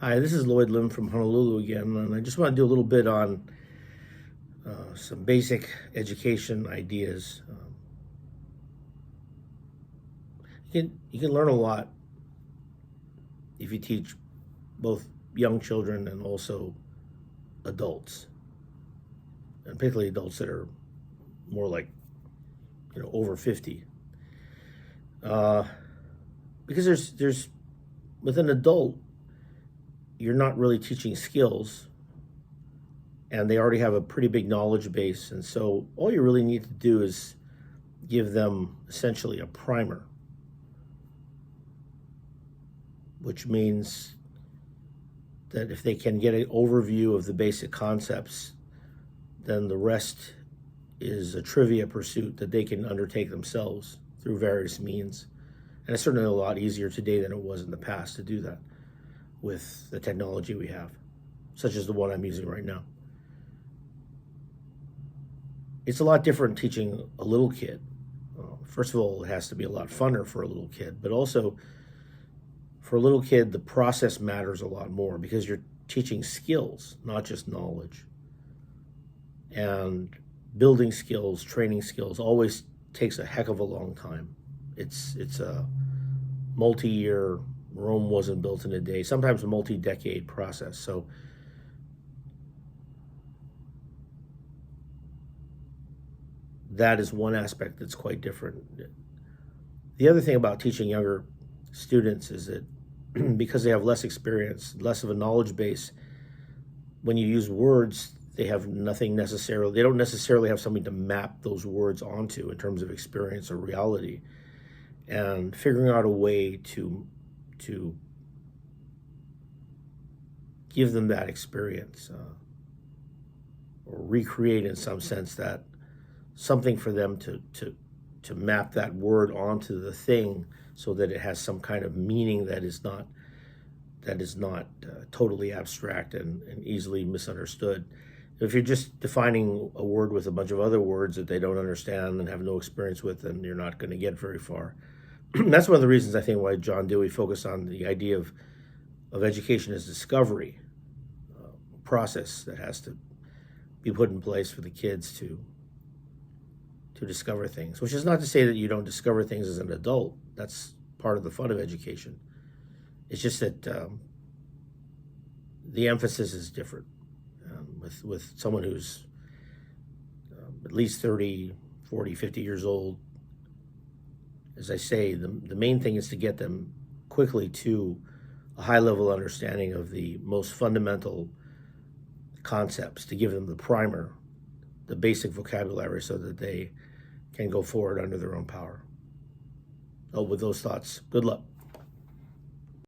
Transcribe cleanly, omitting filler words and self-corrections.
Hi, this is Lloyd Lim from Honolulu again, and I just want to do a little bit on some basic education ideas. You can learn a lot if you teach both young children and also adults, and particularly adults that are more like over 50. Uh, because there's with an adult, you're not really teaching skills, and they already have a pretty big knowledge base, and so all you really need to do is give them essentially a primer, which means that if they can get an overview of the basic concepts, then the rest is a trivia pursuit that they can undertake themselves through various means. And it's certainly a lot easier today than it was in the past to do that with the technology we have, such as the one I'm using right now. It's a lot different teaching a little kid. First of all, it has to be a lot funner for a little kid, but also for a little kid, the process matters a lot more because you're teaching skills, not just knowledge. And building skills, training skills always takes a heck of a long time. It's a multi-year, Rome wasn't built in a day, sometimes a multi-decade process. So that is one aspect that's quite different. The other thing about teaching younger students is that because they have less experience, less of a knowledge base, when you use words, they have nothing necessarily, they don't necessarily have something to map those words onto in terms of experience or reality. And figuring out a way to give them that experience, or recreate in some sense that something for them to map that word onto the thing so that it has some kind of meaning that is not totally abstract and easily misunderstood. If you're just defining a word with a bunch of other words that they don't understand and have no experience with, then you're not going to get very far. That's one of the reasons I think why John Dewey focused on the idea of education as discovery, process that has to be put in place for the kids to discover things, which is not to say that you don't discover things as an adult. That's part of the fun of education. It's just that the emphasis is different. With someone who's at least 30, 40, 50 years old, as I say, the main thing is to get them quickly to a high level understanding of the most fundamental concepts, to give them the primer, the basic vocabulary, so that they can go forward under their own power. Oh, with those thoughts, good luck.